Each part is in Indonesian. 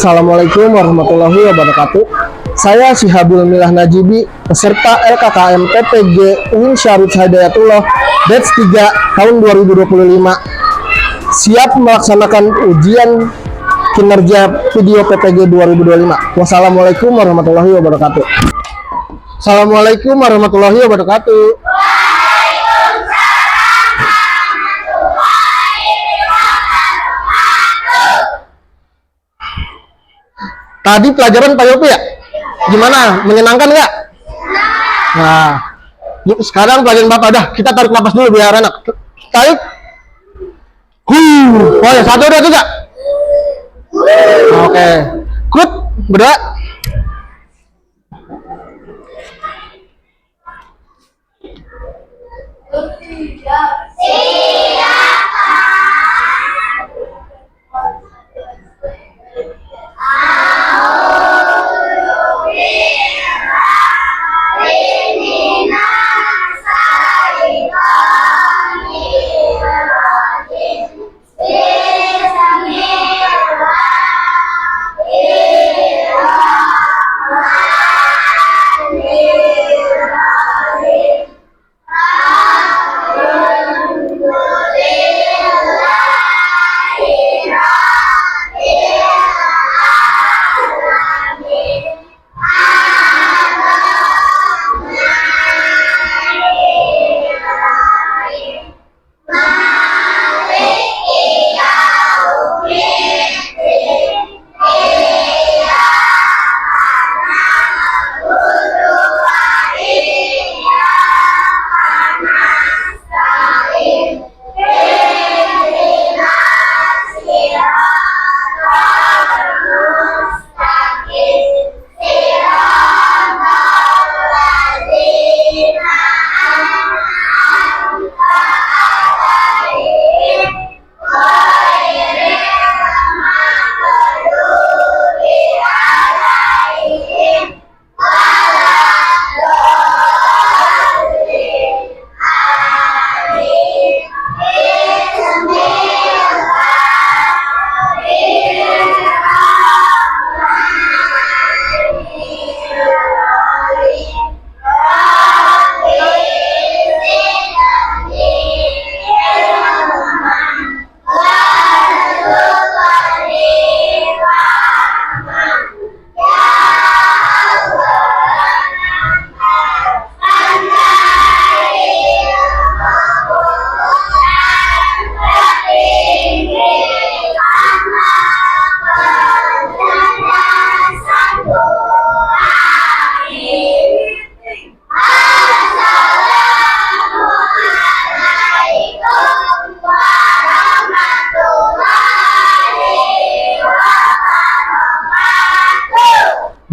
Assalamualaikum warahmatullahi wabarakatuh. Saya Syihabul Milah Najibi, peserta LKKM TPG UIN Syarif Hidayatullah batch 3 tahun 2025. Siap melaksanakan ujian kinerja video PPG 2025. Wassalamualaikum warahmatullahi wabarakatuh. Assalamualaikum warahmatullahi wabarakatuh. Tadi pelajaran Pak Yopi ya? Gimana? Menyenangkan nggak? Nah, yuk sekarang pelajaran Bapak. Dah, kita tarik napas dulu biar enak. Tarik. Oh ya, 1, 2, 3. Oke. Kut, berdoa.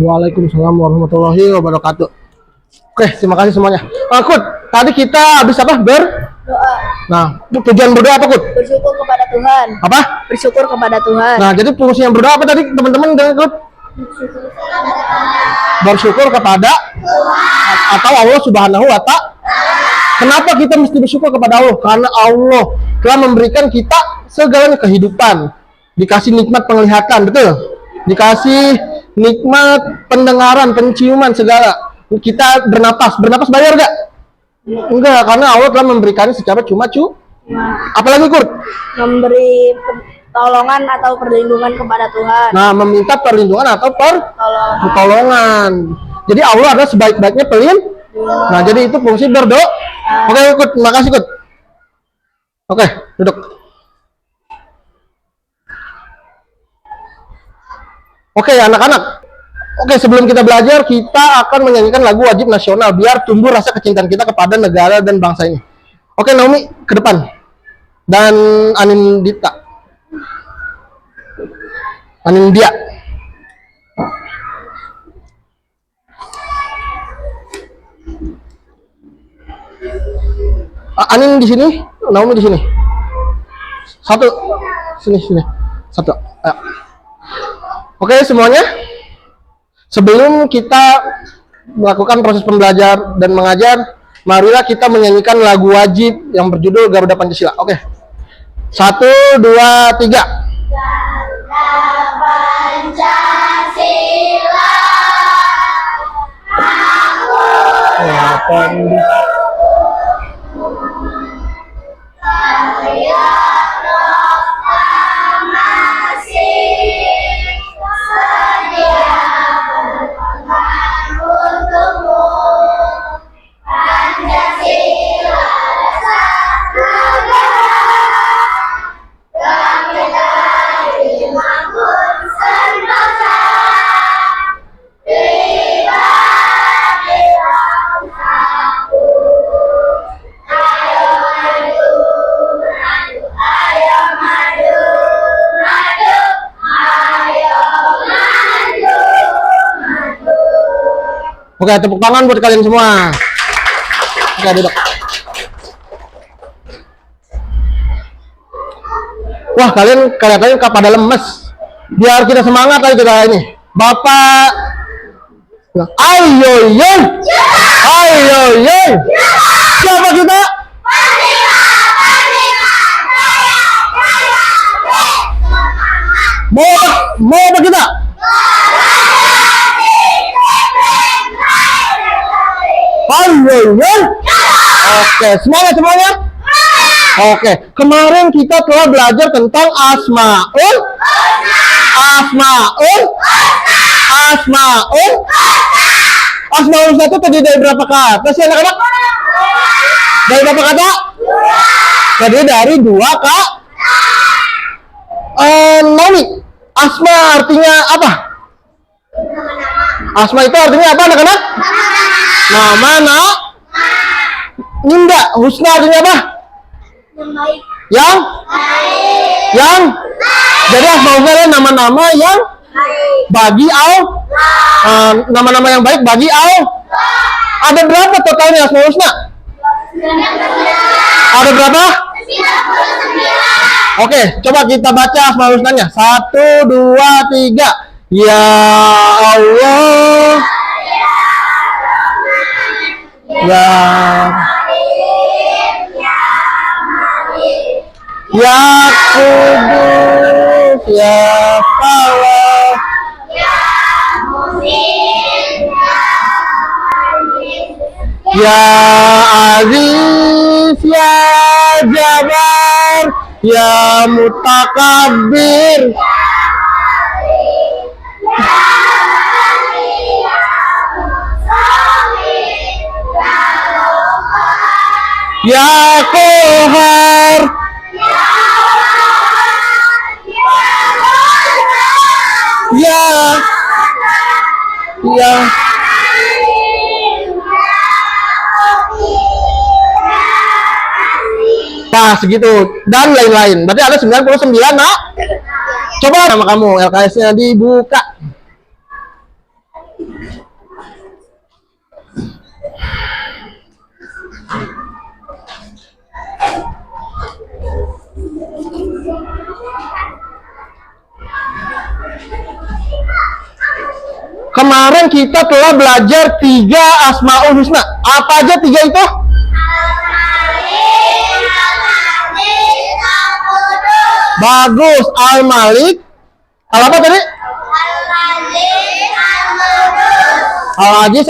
Waalaikumsalam warahmatullahi wabarakatuh. Oke, terima kasih semuanya. Kut, tadi kita habis apa? Berdoa. Nah, tujuan berdoa apa, Kut? Bersyukur kepada Tuhan. Apa? Bersyukur kepada Tuhan. Nah, jadi fungsi yang berdoa apa tadi, teman-teman? Kut? Bersyukur kepada Tuhan atau Allah Subhanahu wa Ta'ala. Kenapa kita mesti bersyukur kepada Allah? Karena Allah telah memberikan kita segalanya kehidupan. Dikasih nikmat penglihatan, betul? Dikasih nikmat pendengaran, penciuman, segala. Kita bernapas bayar gak? Enggak, karena Allah telah memberikannya secara cuma-cuma. Apalagi, Kurt? Memberi pertolongan atau perlindungan kepada Tuhan. Nah, meminta perlindungan atau pertolongan. Jadi Allah adalah sebaik-baiknya pelindung. Nah, jadi itu fungsi berdoa. Oke, Kurt, terima kasih, Kurt. Oke, duduk. Oke, anak-anak. Oke, sebelum kita belajar, kita akan menyanyikan lagu wajib nasional biar tumbuh rasa kecintaan kita kepada negara dan bangsa ini. Oke, Naomi ke depan. Dan Anindita. Anindia. Anin di sini, Naomi di sini. Satu. Sini. Satu. Ayo. Oke semuanya, sebelum kita melakukan proses pembelajar dan mengajar, marilah kita menyanyikan lagu wajib yang berjudul Garuda Pancasila. Oke, 1, 2, 3. Garuda Pancasila. kondisi. Oke, tepuk tangan buat kalian semua. Oke, duduk. Wah, kalian kelihatannya pada lemes. Biar kita semangat aja kita ini. Bapak, ayo yo, ayo yo. Siapa kita? Mau apa kita? Ayo yo. Oke, semangat semuanya. Oke, kemarin kita telah belajar tentang asmaul, asmaul satu terdiri dari berapa kata sih anak-anak? Dari berapa kata? Terdiri dari 2 kata. Naomi, asma artinya apa? Asma itu artinya apa anak-anak? Nama. Ninda, husna artinya apa? Yang jadi asmaul adalah nama-nama yang bagi Allah, nama-nama yang baik bagi Allah. Ada berapa totalnya asmaul husna? Ada berapa? Oke, coba kita baca asmaul husnanya. 1, 2, 3. Ya Allah, ya Kudus, ya Allah, ya Aziz, ya Jabar, ya Mutakabbir, ya Qahar, ya pas segitu dan lain-lain. Berarti ada 99, nak. Coba nama kamu LKS-nya dibuka. Kemarin kita telah belajar 3 asmaul husna. Apa aja 3 itu? Bagus. Al-Malik. Apa tadi? Al-Aziz,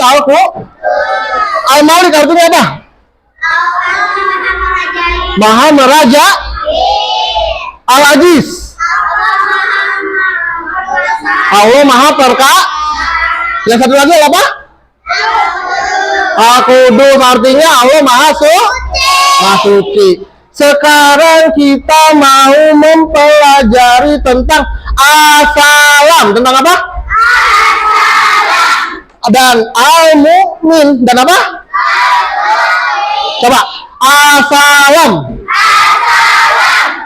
Al-Malik artinya apa? Maha meraja. Al-Aziz, Allah maha perkasa. Yang satu lagi apa? Al-Qudus artinya Allah maha suci. Sekarang kita mau mempelajari tentang as-salam. Tentang apa? Dan al-mu'min. Dan apa? Coba. As-salam.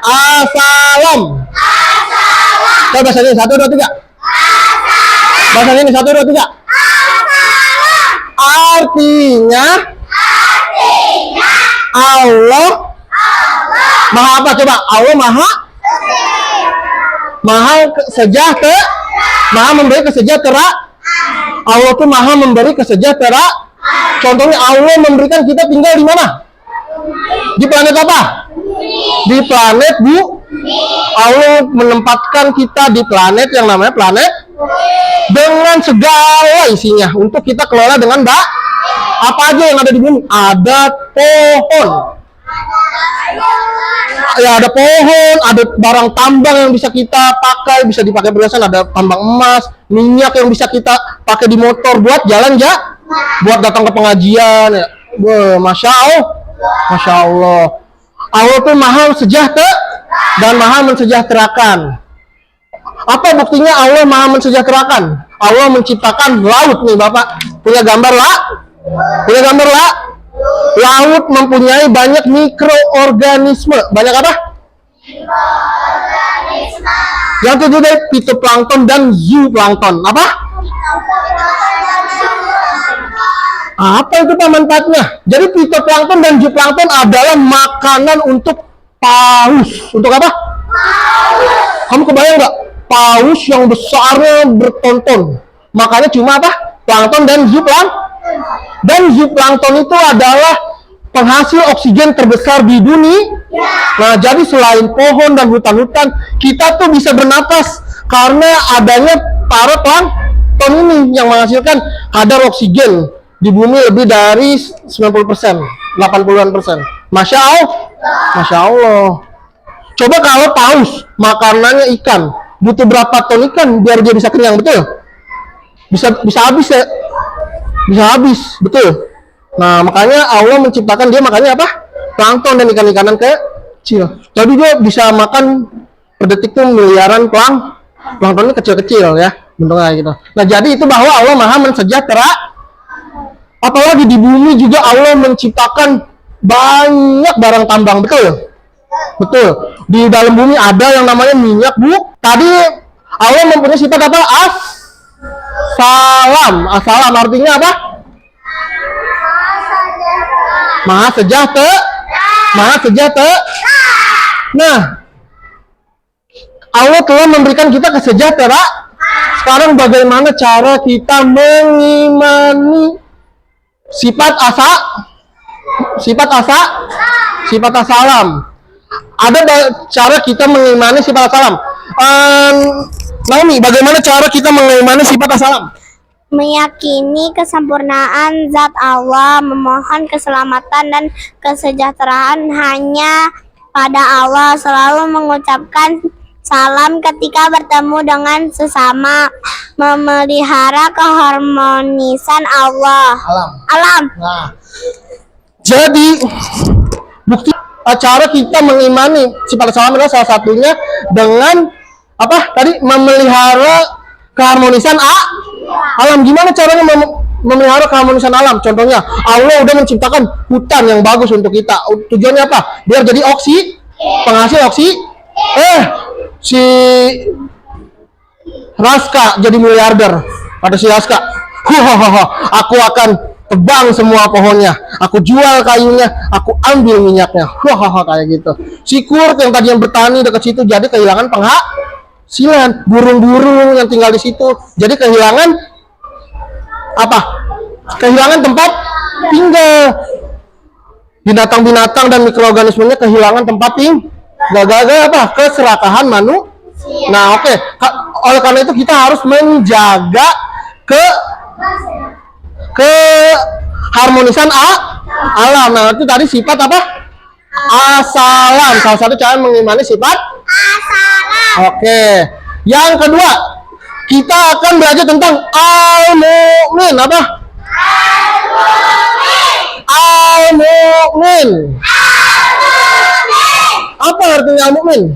As-salam. Coba bahasa ini 1, 2, 3. Bahasa ini 1, 2, 3. Artinya Allah maha apa? Coba. Allah maha sejahtera, maha memberi kesejahteraan. Allah tuh maha memberi kesejahteraan. Contohnya Allah memberikan kita tinggal di mana? Di planet apa? Di planet Allah menempatkan kita di planet yang namanya planet dengan segala isinya untuk kita kelola dengan baik. Apa aja yang ada di bumi? Ada pohon. Ya, ada pohon, ada barang tambang yang bisa kita pakai, bisa dipakai perhiasan, ada tambang emas, minyak yang bisa kita pakai di motor buat jalan ya, buat datang ke pengajian ya. Masya Allah. Masya Allah. Allah tuh maha sejahtera dan maha mensejahterakan. Apa buktinya Allah maha mensejahterakan? Allah menciptakan laut nih Bapak. Punya gambar lah? Punya gambar lah? Laut mempunyai banyak mikroorganisme. Banyak apa? Mikroorganisme. Yang terdiri dari fitoplankton dan zooplankton. Apa? Apa itu Pak manfaatnya? Jadi fitoplankton dan zooplankton adalah makanan untuk paus. Untuk apa? Paus. Kamu kebayang nggak? Paus yang besarnya bertonton. Makanya cuma apa? Plankton dan zooplankton. Dan zooplankton itu adalah penghasil oksigen terbesar di dunia. Nah, jadi selain pohon dan hutan-hutan, kita tuh bisa bernapas karena adanya para plankton ini yang menghasilkan kadar oksigen di bumi lebih dari 90%, 80-an%. Masya Allah. Masya Allah. Coba kalau paus makanannya ikan, butuh berapa ton ikan biar dia bisa kenyang, betul? Bisa habis ya? Bisa habis, betul. Nah, makanya Allah menciptakan dia makanya apa? Plankton dan ikan-ikanan kecil. Jadi dia bisa makan per detik tuh miliaran planktonnya kecil-kecil ya, bentuknya gitu. Nah, jadi itu bahwa Allah maha mensejahtera. Apalagi di bumi juga Allah menciptakan banyak barang tambang, betul? Betul. Di dalam bumi ada yang namanya minyak, Bu. Tadi Allah mempunyai sifat apa? Salam. Salam artinya apa? Maha sejahtera. Maha sejahtera. Nah, Allah telah memberikan kita kesejahteraan. Sekarang bagaimana cara kita mengimani sifat salam? Ada cara kita mengimani sifat salam. Naomi, bagaimana cara kita mengimani sifat salam? Meyakini kesempurnaan zat Allah, memohon keselamatan dan kesejahteraan hanya pada Allah, selalu mengucapkan salam ketika bertemu dengan sesama, memelihara keharmonisan Allah. Alam. Nah, jadi bukti cara kita mengimani sifat salam adalah salah satunya dengan apa tadi? Memelihara keharmonisan alam. Gimana caranya memelihara keharmonisan alam? Contohnya, Allah udah menciptakan hutan yang bagus untuk kita. Tujuannya apa? Biar jadi penghasil si Raska jadi miliarder. Kata si Raska, aku akan tebang semua pohonnya, aku jual kayunya, aku ambil minyaknya. Kayak gitu. Si Kurt yang tadi yang bertani dekat situ jadi kehilangan penghasilan. Burung-burung yang tinggal di situ jadi kehilangan apa? Kehilangan tempat tinggal. Binatang-binatang dan mikroorganismenya kehilangan tempat tinggal. Gara-gara apa? Keserakahan manusia. Nah, oke. Oleh karena itu kita harus menjaga keharmonisan alam. Nah, itu tadi sifat apa? Asalam. Salah satu cara mengimani sifat asalam. Oke. Yang kedua, kita akan belajar tentang al-mu'min. Apa? Al-mu'min. Apa artinya al-mu'min?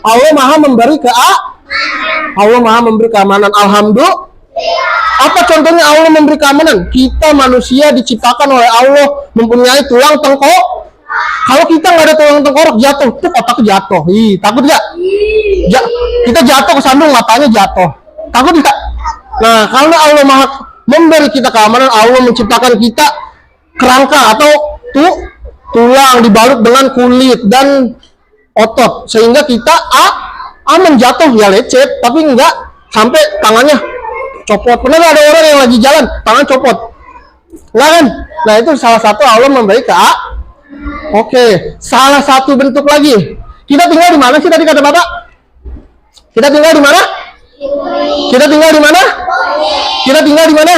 Allah maha memberi Allah maha memberi keamanan. Alhamdulillah. Apa contohnya Allah memberi keamanan? Kita manusia diciptakan oleh Allah mempunyai tulang tengkorak. Kalau kita nggak ada tulang tengkorak jatuh, tuh otaknya jatuh. Takut nggak? Kita jatuh ke sandung, matanya jatuh. Takut nggak? Nah, karena Allah maha memberi kita keamanan, Allah menciptakan kita kerangka atau tulang dibalut dengan kulit dan otot, sehingga kita aman jatuh ya lecet, tapi enggak sampai tangannya copot. Pernah ada orang yang lagi jalan tangan copot? Enggak kan? Nah, itu salah satu Allah memberi Oke, salah satu bentuk lagi. Kita tinggal di mana sih tadi kata Bapak? Kita tinggal di mana? Kita tinggal di mana? Kita tinggal di mana?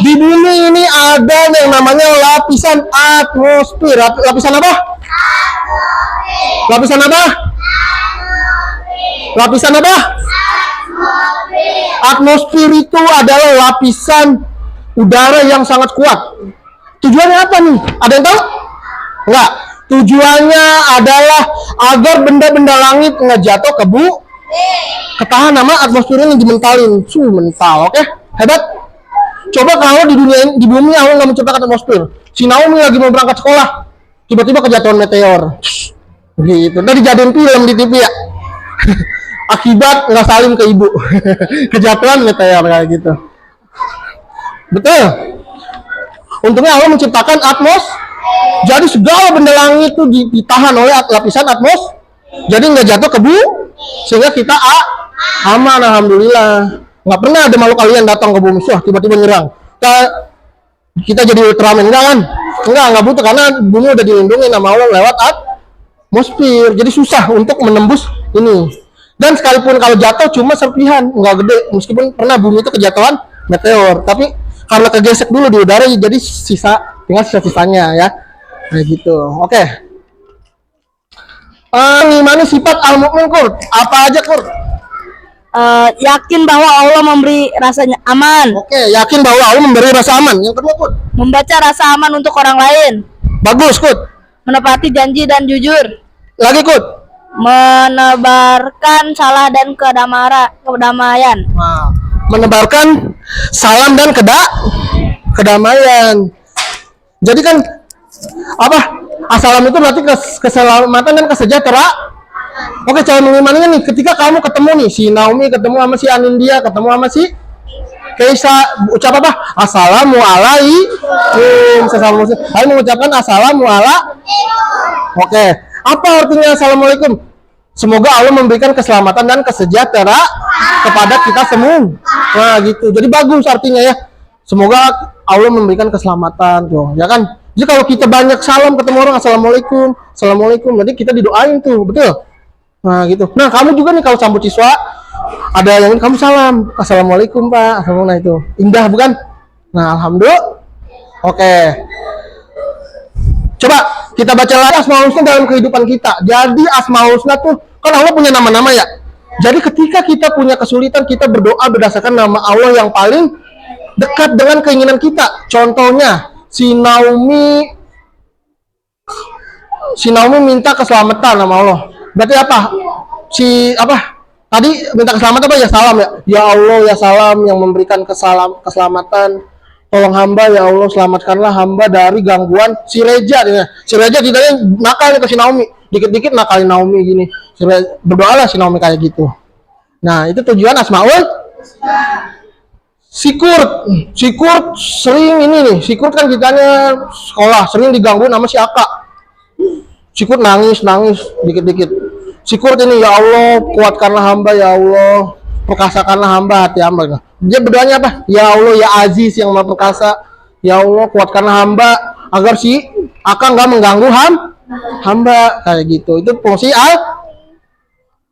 Di bumi ini ada yang namanya lapisan atmosfer. Lapisan apa? Lapisan apa? Lapisan apa? Atmosfer itu adalah lapisan udara yang sangat kuat. Tujuannya apa nih? Ada yang tahu? Enggak. Tujuannya adalah agar benda-benda langit nggak jatuh ke ketahan nama atmosfernya yang dimentalin. Mental, oke? Hebat. Coba kalau di dunia di bumi Allah nggak menciptakan atmosfer. Si Naomi lagi mau berangkat sekolah, tiba-tiba kejatuhan meteor. Gitu. Tadi dijadiin film di TV ya. Akibat nggak salim ke ibu. Kejatuhan meteor kayak gitu. Betul. Untungnya Allah menciptakan atmosfer. Jadi segala benda langit itu ditahan oleh lapisan atmosfer. Jadi nggak jatuh ke sehingga kita aman, alhamdulillah. Nggak pernah ada makhluk alien datang ke bumi, tiba-tiba nyerang. Kita jadi Ultraman, enggak kan? Enggak butuh, karena bumi udah dilindungi sama Allah lewat atmosfer. Jadi susah untuk menembus ini. Dan sekalipun kalau jatuh cuma serpihan, nggak gede. Meskipun pernah bumi itu kejatuhan meteor, tapi karena kegesek dulu di udara, jadi tinggal sisa-sisanya ya. Kayak gitu. Oke. Gimana sifat al-mu'min, Kur? Apa aja, Kur? Yakin bahwa Allah memberi rasanya aman. Oke, yakin bahwa Allah memberi rasa aman. Yang kedua, Kur? Membaca rasa aman untuk orang lain. Bagus, Kur. Menepati janji dan jujur. Lagi, Kur? Menebarkan salah dan kedamaian. Nah, menebarkan salam dan kedamaian. Jadi kan apa? Assalam itu berarti keselamatan dan kesejahteraan. Oke, cara mengimaninya nih, ketika kamu ketemu nih si Naomi ketemu sama si Anindya, ketemu sama si Keisha, ucap apa? Assalamualaikum. Saya mengucapkan assalamualaikum. Oke, apa artinya assalamualaikum? Semoga Allah memberikan keselamatan dan kesejahteraan kepada kita semua. Nah, gitu. Jadi bagus artinya ya. Semoga Allah memberikan keselamatan tuh, ya kan? Jadi kalau kita banyak salam ketemu orang assalamualaikum, assalamualaikum, jadi kita didoain tuh, betul? Nah gitu. Nah kamu juga nih kalau sambut siswa, ada yang kamu salam, assalamualaikum Pak, assalamualaikum, itu indah bukan? Nah alhamdulillah. Oke. Coba kita baca lagi Asmaul Husna dalam kehidupan kita. Jadi Asmaul Husna tuh kan Allah punya nama-nama ya. Jadi ketika kita punya kesulitan, kita berdoa berdasarkan nama Allah yang paling dekat dengan keinginan kita. Contohnya si Naomi minta keselamatan sama Allah. Berarti apa? Tadi minta keselamatan apa ya? Salam ya. Ya Allah ya salam yang memberikan keselamatan. Tolong hamba ya Allah, selamatkanlah hamba dari gangguan si Reja. Si Reja tidaknya nakal nih ke si Naomi. Dikit-dikit nakalin Naomi gini. Berdoalah si Naomi kayak gitu. Nah, itu tujuan Asmaul. Sikurt sering ini nih. Sikurt kan kitanya sekolah sering diganggu sama si Aka. Sikurt nangis dikit-dikit. Sikurt ini ya Allah kuatkanlah hamba ya Allah, perkasakanlah hamba hati hamba. Dia berdoanya apa? Ya Allah ya Aziz yang maha perkasa, ya Allah kuatkanlah hamba agar si Aka nggak mengganggu hamba kayak gitu. Itu fungsi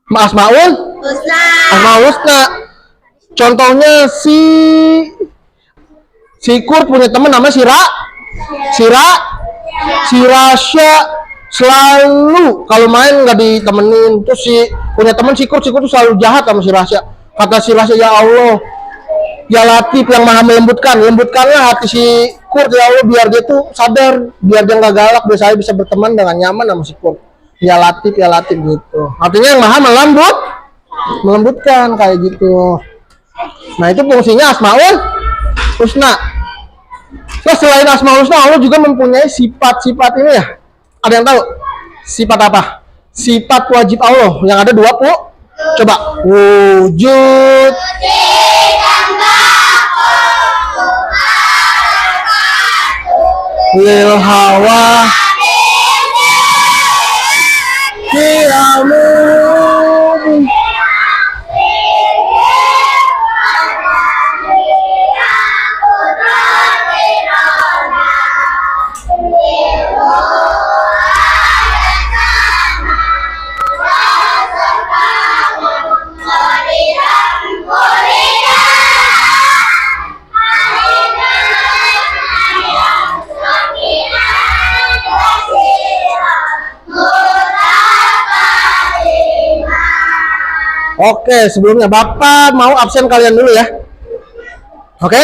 Asmaul Husna. Contohnya si Sikurt punya teman namanya si Rasya, selalu kalau main nggak ditemenin. Terus si punya teman Sikurt tuh selalu jahat sama si Rasya. Kata si Rasya, ya Allah ya Latif yang maha lembutkanlah hati si Sikurt ya Allah, biar dia tuh sadar, biar dia nggak galak, biar saya bisa berteman dengan nyaman sama Sikurt. Ya Latif gitu. Artinya yang maha melembutkan kayak gitu. Nah itu fungsinya Asmaul Husna. Terus selain Asmaul Husna, Allah juga mempunyai sifat-sifat ini ya. Ada yang tahu? Sifat apa? Sifat wajib Allah yang ada 20. Coba. Wujud, lil hawa, kiamun, Oke, sebelumnya Bapak mau absen kalian dulu ya. Oke?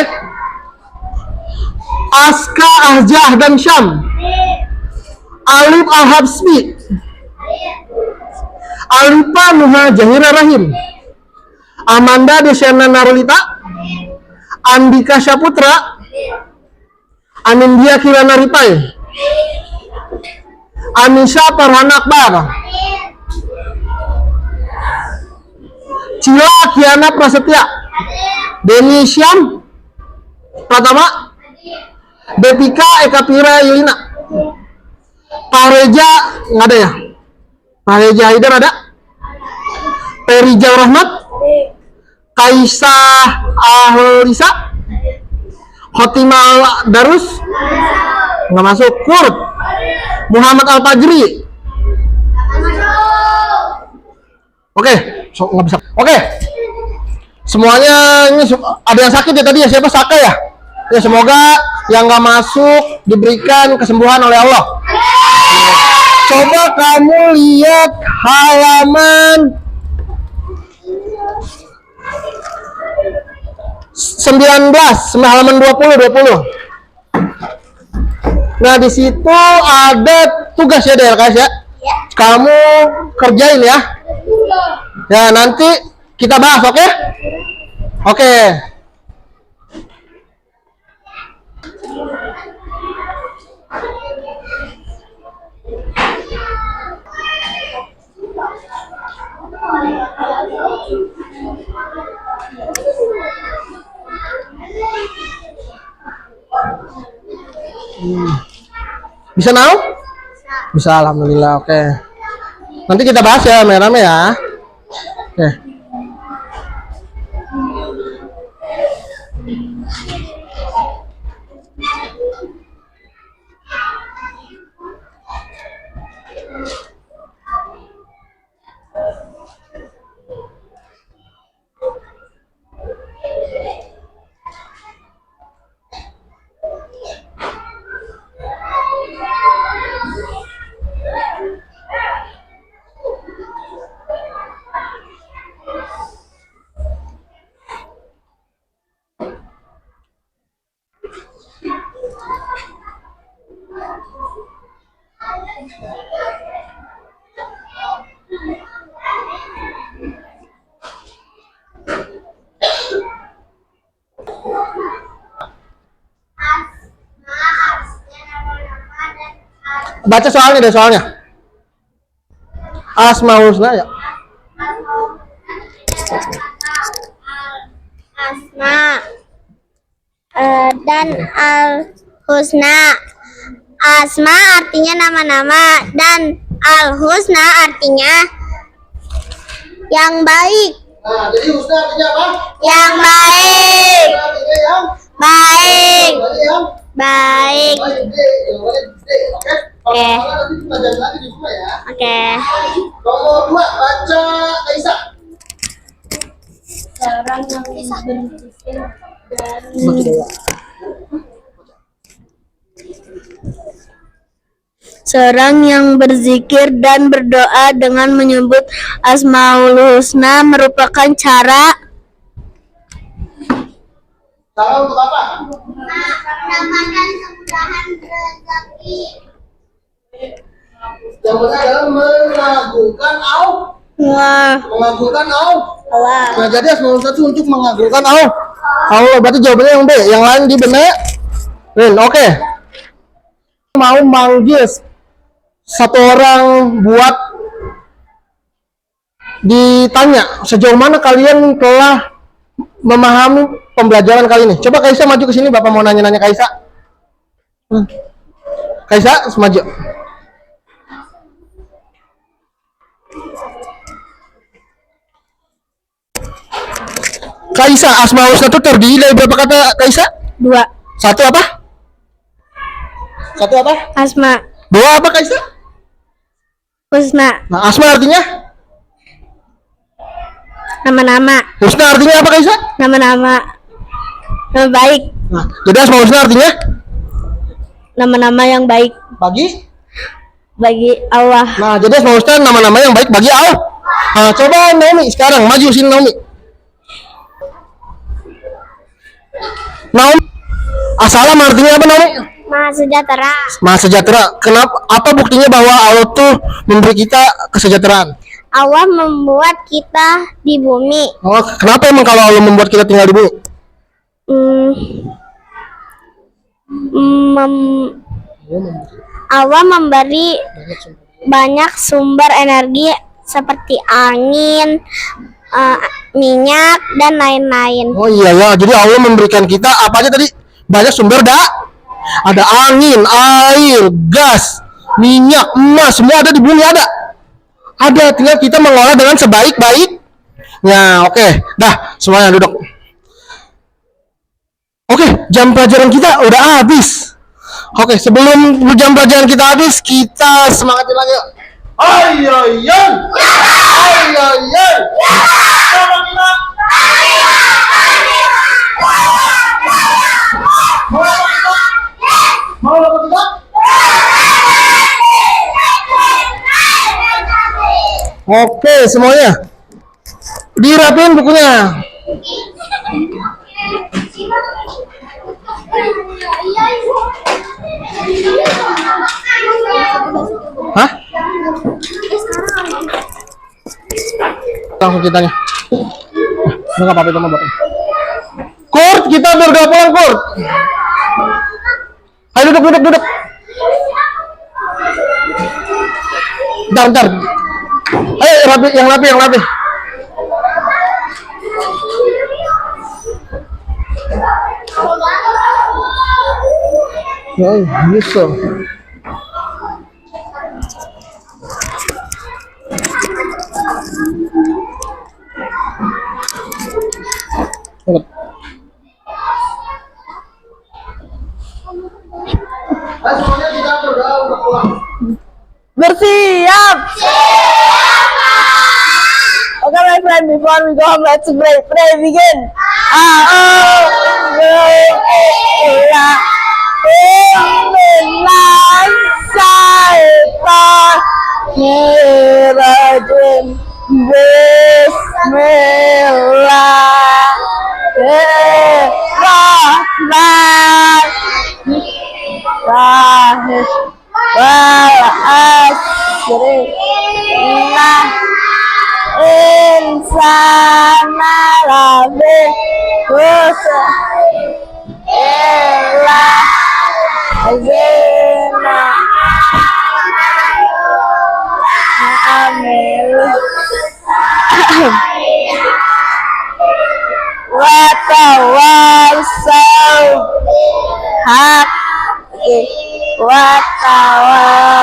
Aska, Ahjah, dan Syam. Alif, Al-Habsbi. Alifa, Nuha, Jahira, Rahim. Amanda, Desyana, Narulita. Andika, Syaputra. Anindya, Kirana, Ripai. Anissa, Farhana, Akbar. Cila, Kiana, Prasetya. Deni, Syam, Pratama. Detika, Eka, Pira, Yulina. Pak Reja, nggak ada ya? Pak Reja Haidar ada? Perija Rahmat. Kaisa Ahlisa. Khotimah Darus. Nggak masuk. Kurt. Muhammad Al-Fajri. Oke, nggak bisa. Oke. Semuanya ini ada yang sakit ya tadi ya, siapa? Saka ya? Ya semoga yang nggak masuk diberikan kesembuhan oleh Allah. Coba kamu lihat halaman 19, halaman 20. Nah, di situ ada tugas ya dari LKS ya. Kamu kerjain ya. Ya, nanti kita bahas, oke? Oke. Bisa now? Bisa, alhamdulillah. Oke. Nanti kita bahas ya, rame-rame ya. Oke. Baca soalnya deh, soalnya. Asmaul Husna ya. Asma dan Al-Husna. Asma artinya nama-nama dan Al-Husna artinya yang baik. Nah, jadi Husna artinya apa? Yang baik. Husna artinya yang Baik. yang Baik. Oke? Oke. Nanti kita jalan lagi di rumah ya. Oke. Nomor 2, baca Kaisa. Seorang yang berpikir dan Seorang yang berzikir dan berdoa dengan menyebut Asmaul Husna merupakan cara Untuk apa? mendapatkan kemudahan rezeki. Jawabannya adalah mengagungkan Allah. Wah, Mengagungkan Allah. Allah. Nah, jadi Asmaul Husna itu untuk mengagungkan Allah. Allah, berarti jawabannya yang B. Yang lain di benar. Oke. Mau manggil satu orang buat ditanya sejauh mana kalian telah memahami pembelajaran kali ini. Coba Kaisa maju ke sini, Bapak mau nanya-nanya Kaisa. Kaisa, maju. Kaisa, Asmaul Husna itu terdiri dari berapa kata Kaisa? 2. Satu apa? Satu apa? Asma Dua apa Kaisa? Husna Nah, Asma artinya? nama-nama. Husna artinya apa Kaisa? Nama-nama. Nama baik. Nah, jadi Asmaul Husna artinya? Nama-nama yang baik Bagi? bagi Allah. Nah, jadi Asmaul Husna nama-nama yang baik bagi Allah. Nah, coba Naomi sekarang maju sini Naomi. Naomi, assalam artinya apa Naomi? Maha sejahtera. Maha sejahtera. Kenapa? Apa buktinya bahwa Allah tuh memberi kita kesejahteraan? Allah membuat kita di bumi. Oh, kenapa emang kalau Allah membuat kita tinggal di bumi? Allah memberi banyak sumber energi seperti angin, minyak, dan lain-lain. Oh iya ya, jadi Allah memberikan kita apa aja tadi? Banyak sumber ada angin, air, gas, minyak, emas, semua ada di bumi ada. Ada, tinggal kita mengolah dengan sebaik-baiknya. Oke, dah semuanya duduk. Oke, jam pelajaran kita udah habis. Oke, sebelum jam pelajaran kita habis, kita semangatin lagi. Ayo, ayo, ayo, ayo. Sama kita. Mau apa kita? Oke, semuanya. Dirapin bukunya. Hah? Langsung kitanya. Enggak apa-apa itu mah bapak. Kurt, kita berdoa pulang Kurt. Ayo duduk. Bentar. Ayo yang rapi. Oh, bisa. Bersiap. Okay, my friend, before we go home, let's pray. Pray, begin. Insana labe kusa ela azena amel watawasau hak watawasau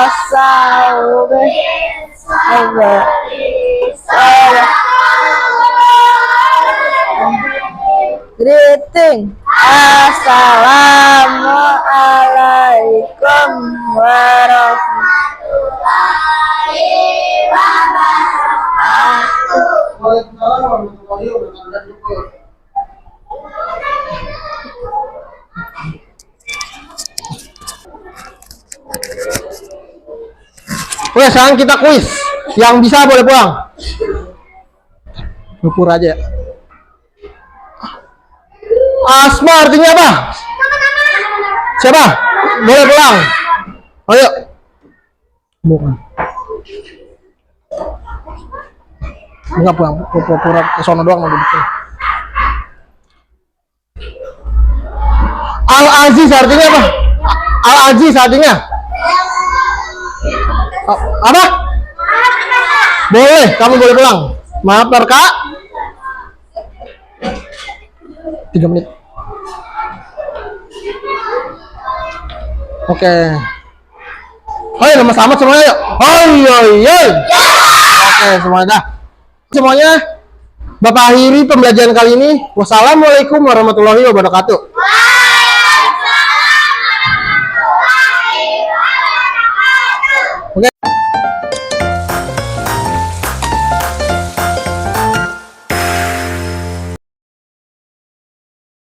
greeting. Assalamualaikum warahmatullahi wabarakatuh. Oke, sekarang kita kuis. Yang bisa boleh pulang. Ukur aja. Asma artinya apa? Siapa? Boleh pulang. Ayo. Bukan. Enggak pulang. Pura-pura ke sono doang mau duduk. Al-Aziz artinya apa? Al-Aziz artinya? Apa? Boleh, kamu boleh pulang. Maaf, Kak. 3 menit. Oke. Ayo, nama selamat semuanya yuk. Oke, semuanya dah. Semuanya, Bapak akhiri pembelajaran kali ini. Wassalamualaikum warahmatullahi wabarakatuh.